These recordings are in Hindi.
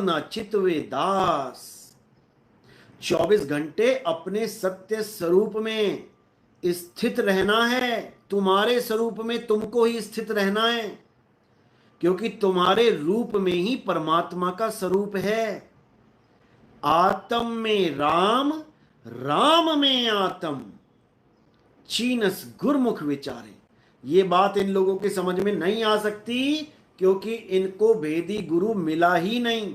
न चितवे दास। 24 घंटे अपने सत्य स्वरूप में स्थित रहना है। तुम्हारे स्वरूप में तुमको ही स्थित रहना है, क्योंकि तुम्हारे रूप में ही परमात्मा का स्वरूप है। आत्म में राम, राम में आत्म, चीनस गुरमुख विचारे। ये बात इन लोगों के समझ में नहीं आ सकती, क्योंकि इनको वेदी गुरु मिला ही नहीं,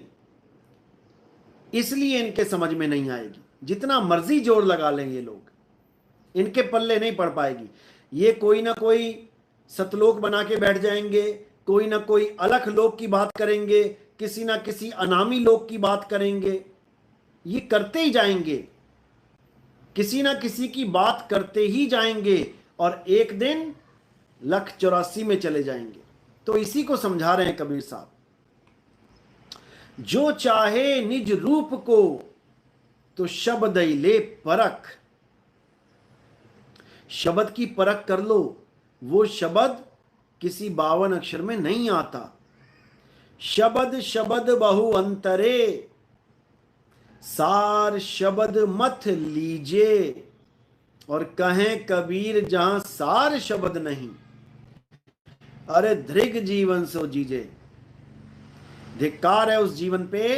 इसलिए इनके समझ में नहीं आएगी। जितना मर्जी जोर लगा लें ये लोग, इनके पल्ले नहीं पड़ पाएगी। ये कोई ना कोई सतलोक बना के बैठ जाएंगे, कोई ना कोई अलख लोक की बात करेंगे, किसी ना किसी अनामी लोक की बात करेंगे। ये करते ही जाएंगे, किसी ना किसी की बात करते ही जाएंगे, और एक दिन 184 में चले जाएंगे। तो इसी को समझा रहे हैं कबीर साहब, जो चाहे निज रूप को तो शब्द ही ले परख। शब्द की परख कर लो, वो शब्द किसी 52 अक्षर में नहीं आता। शब्द शब्द बहु अंतरे, सार शब्द मत लीजे। और कहें कबीर जहां सार शब्द नहीं, अरे धृग जीवन सो जीजे। धिक्कार है उस जीवन पे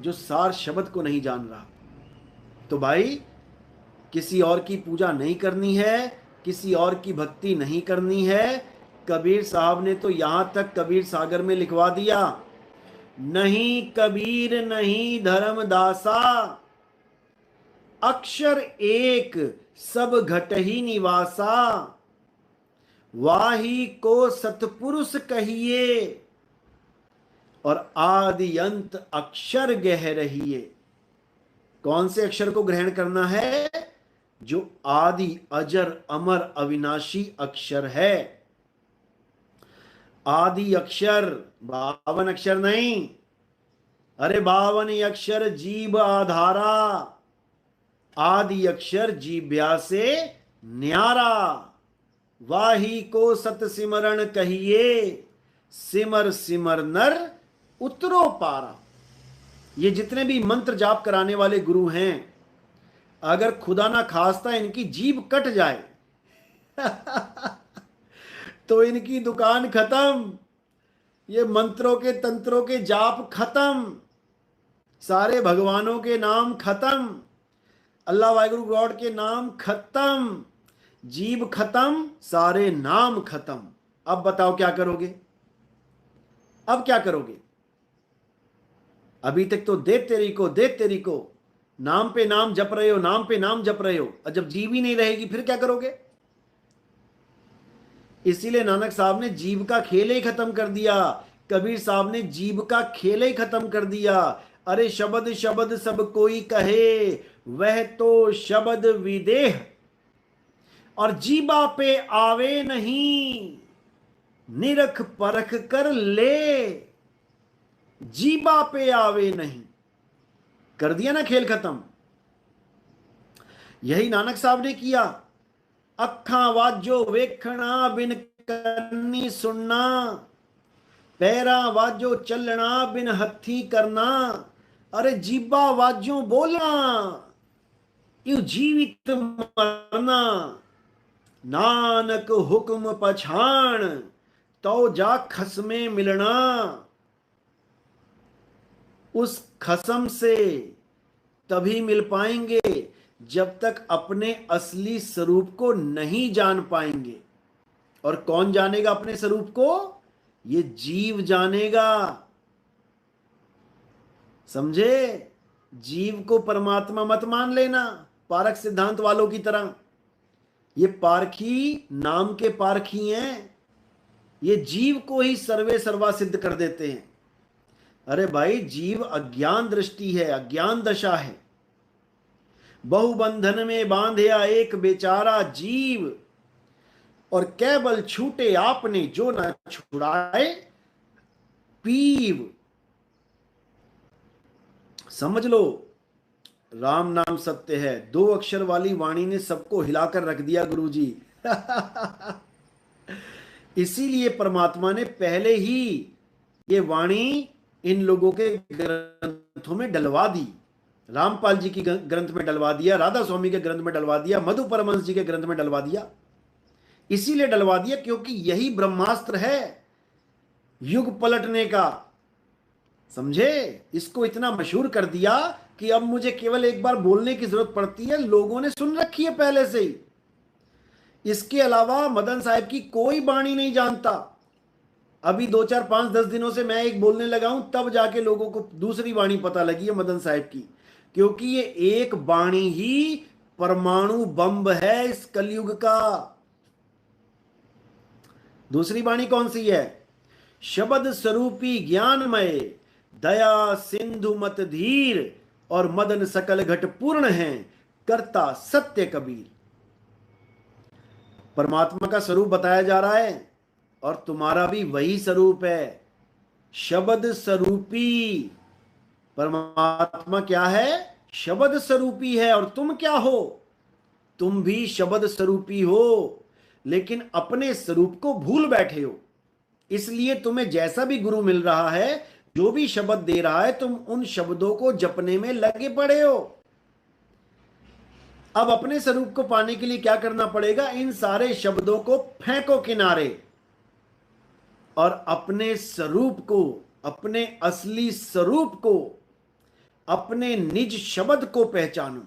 जो सार शब्द को नहीं जान रहा। तो भाई, किसी और की पूजा नहीं करनी है, किसी और की भक्ति नहीं करनी है। कबीर साहब ने तो यहां तक कबीर सागर में लिखवा दिया, नहीं कबीर नहीं धर्मदासा, अक्षर एक सब घट ही निवासा। वाही को सतपुरुष कहिए, और आदि अंत अक्षर गह रहिए। कौन से अक्षर को ग्रहण करना है? जो आदि अजर अमर अविनाशी अक्षर है। आदि अक्षर 52 अक्षर नहीं, अरे 52 अक्षर जीव आधारा। आदि अक्षर जीव्या से न्यारा। वाही को सत सिमरण कहिए, सिमर सिमर नर उतरो पारा। ये जितने भी मंत्र जाप कराने वाले गुरु हैं, अगर खुदा ना खास्ता इनकी जीभ कट जाए तो इनकी दुकान खत्म, ये मंत्रों के तंत्रों के जाप खत्म, सारे भगवानों के नाम खत्म, अल्लाह वाहिगुरु गॉड के नाम खत्म, जीभ खत्म, सारे नाम खत्म। अब बताओ क्या करोगे? अब क्या करोगे? अभी तक तो दे तेरी को नाम पे नाम जप रहे हो, नाम पे नाम जप रहे हो, और जब जीव ही नहीं रहेगी फिर क्या करोगे? इसीलिए नानक साहब ने जीव का खेल ही खत्म कर दिया, कबीर साहब ने जीव का खेल ही खत्म कर दिया। अरे शब्द शब्द सब कोई कहे, वह तो शब्द विदेह, और जीबा पे आवे नहीं, निरख परख कर ले। जीबा पे आवे नहीं, कर दिया ना खेल खत्म। यही नानक साहब ने किया। अखा वाजो वेखना बिन करनी सुनना, पैरा वाजो चलना बिन हथी करना। अरे जीबा वाजो बोलना, यू जीवित मरना। नानक हुक्म पछाण, तो जा खसमे मिलना। उस खसम से तभी मिल पाएंगे जब तक अपने असली स्वरूप को नहीं जान पाएंगे। और कौन जानेगा अपने स्वरूप को? ये जीव जानेगा। समझे? जीव को परमात्मा मत मान लेना पारख सिद्धांत वालों की तरह। ये पारखी नाम के पारखी हैं, ये जीव को ही सर्वे सर्वा सिद्ध कर देते हैं। अरे भाई, जीव अज्ञान दृष्टि है, अज्ञान दशा है। बहुबंधन में बांधया एक बेचारा जीव, और केवल छूटे आपने जो न छुड़ाए पीव। समझ लो, राम नाम सत्य है। 2 अक्षर वाली वाणी ने सबको हिलाकर रख दिया गुरुजी। इसीलिए परमात्मा ने पहले ही ये वाणी इन लोगों के ग्रंथों में डलवा दी। रामपाल जी की ग्रंथ में डलवा दिया, राधा स्वामी के ग्रंथ में डलवा दिया, मधु परमहंस जी के ग्रंथ में डलवा दिया। इसीलिए डलवा दिया क्योंकि यही ब्रह्मास्त्र है युग पलटने का। समझे? इसको इतना मशहूर कर दिया कि अब मुझे केवल एक बार बोलने की जरूरत पड़ती है, लोगों ने सुन रखी है पहले से ही। इसके अलावा मदन साहब की कोई वाणी नहीं जानता। अभी 2 4 5 10 दिनों से मैं एक बोलने लगा हूं, तब जाके लोगों को दूसरी वाणी पता लगी है मदन साहब की, क्योंकि ये एक वाणी ही परमाणु बम है इस कलयुग का। दूसरी वाणी कौन सी है? शब्द स्वरूपी ज्ञानमय, दया सिंधु मत धीर, और मदन सकल घट पूर्ण है, करता सत्य कबीर। परमात्मा का स्वरूप बताया जा रहा है और तुम्हारा भी वही स्वरूप है, शब्द स्वरूपी। परमात्मा क्या है? शब्द स्वरूपी है। और तुम क्या हो? तुम भी शब्द स्वरूपी हो, लेकिन अपने स्वरूप को भूल बैठे हो। इसलिए तुम्हें जैसा भी गुरु मिल रहा है, जो भी शब्द दे रहा है, तुम उन शब्दों को जपने में लगे पड़े हो। अब अपने स्वरूप को पाने के लिए क्या करना पड़ेगा? इन सारे शब्दों को फेंको किनारे और अपने स्वरूप को, अपने असली स्वरूप को, अपने निज शब्द को पहचानो।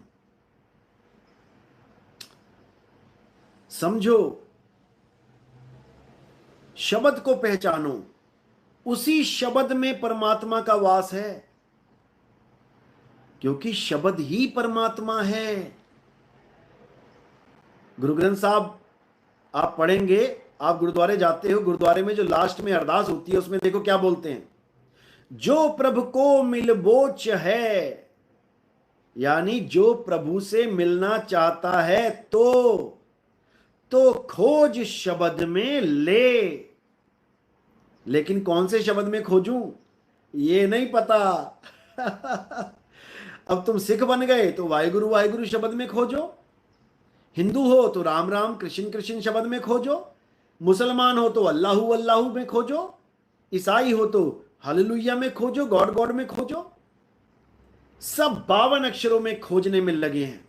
समझो, शब्द को पहचानो। उसी शब्द में परमात्मा का वास है, क्योंकि शब्द ही परमात्मा है। गुरु ग्रंथ साहब आप पढ़ेंगे, आप गुरुद्वारे जाते हो, गुरुद्वारे में जो लास्ट में अरदास होती है उसमें देखो क्या बोलते हैं, जो प्रभु को मिलबोच है, यानी जो प्रभु से मिलना चाहता है तो खोज शब्द में ले। लेकिन कौन से शब्द में खोजूं ये नहीं पता। अब तुम सिख बन गए तो वाहिगुरु वाहिगुरु शब्द में खोजो, हिंदू हो तो राम राम कृष्ण कृष्ण शब्द में खोजो, मुसलमान हो तो अल्लाहू अल्लाहू में खोजो, ईसाई हो तो हालेलुया में खोजो, गॉड गॉड में खोजो। सब 52 अक्षरों में खोजने में लगे हैं।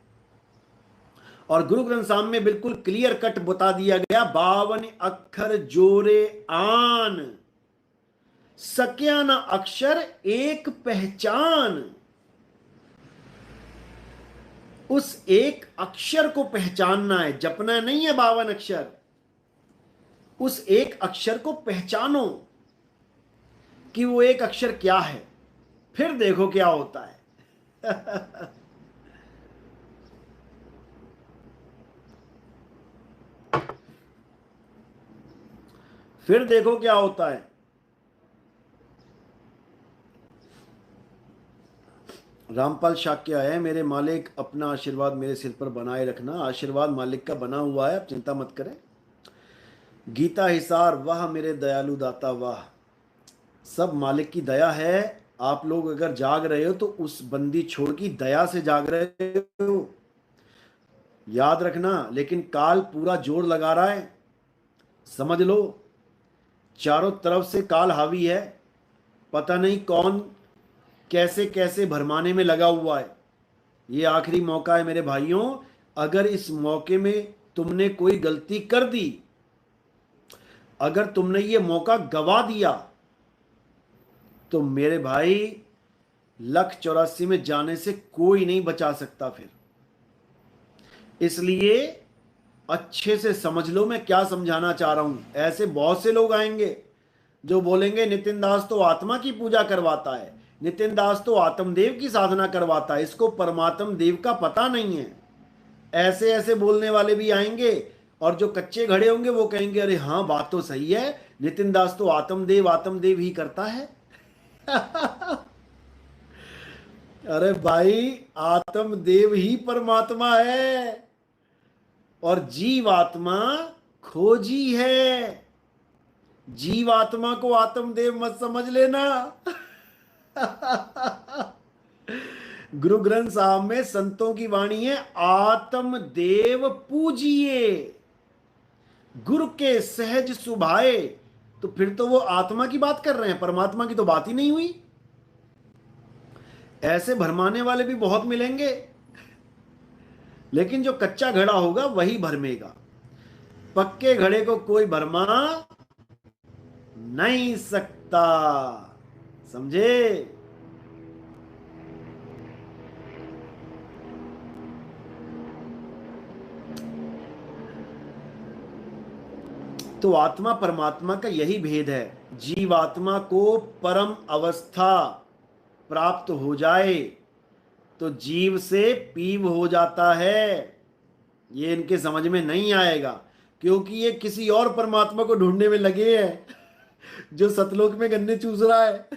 और गुरु ग्रंथ साहब में बिल्कुल क्लियर कट बता दिया गया, 52 अक्षर जोरे आन, सक्या न अक्षर एक पहचान। उस एक अक्षर को पहचानना है, जपना नहीं है 52 अक्षर। उस एक अक्षर को पहचानो कि वो एक अक्षर क्या है, फिर देखो क्या होता है। फिर देखो क्या होता है। रामपाल शाक्य है, मेरे मालिक अपना आशीर्वाद मेरे सिर पर बनाए रखना। आशीर्वाद मालिक का बना हुआ है, आप चिंता मत करें। गीता हिसार, वाह मेरे दयालु दाता वाह। सब मालिक की दया है। आप लोग अगर जाग रहे हो तो उस बंदी छोड़ की दया से जाग रहे हो, याद रखना। लेकिन काल पूरा जोर लगा रहा है, समझ लो। चारों तरफ से काल हावी है, पता नहीं कौन कैसे कैसे भरमाने में लगा हुआ है। ये आखिरी मौका है मेरे भाइयों। अगर इस मौके में तुमने कोई गलती कर दी, अगर तुमने ये मौका गवा दिया, तो मेरे भाई 184 में जाने से कोई नहीं बचा सकता फिर। इसलिए अच्छे से समझ लो मैं क्या समझाना चाह रहा हूं। ऐसे बहुत से लोग आएंगे जो बोलेंगे नितिन दास तो आत्मा की पूजा करवाता है, नितिन दास तो आत्मदेव की साधना करवाता है, इसको परमात्म देव का पता नहीं है। ऐसे ऐसे बोलने वाले भी आएंगे, और जो कच्चे घड़े होंगे वो कहेंगे अरे हाँ बात तो सही है, नितिन दास तो आत्मदेव ही करता है। अरे भाई, आत्मदेव ही परमात्मा है और जीवात्मा खोजी है। जीवात्मा को आत्मदेव मत समझ लेना। गुरु ग्रंथ साहब में संतों की वाणी है, आत्मदेव पूजिए गुरु के सहज सुभाए। तो फिर तो वो आत्मा की बात कर रहे हैं, परमात्मा की तो बात ही नहीं हुई। ऐसे भरमाने वाले भी बहुत मिलेंगे, लेकिन जो कच्चा घड़ा होगा वही भरमेगा। पक्के घड़े को कोई भरमा नहीं सकता। समझे? तो आत्मा परमात्मा का यही भेद है। जीवात्मा को परम अवस्था प्राप्त हो जाए तो जीव से पीव हो जाता है। ये इनके समझ में नहीं आएगा, क्योंकि ये किसी और परमात्मा को ढूंढने में लगे हैं जो सतलोक में गन्ने चूस रहा है।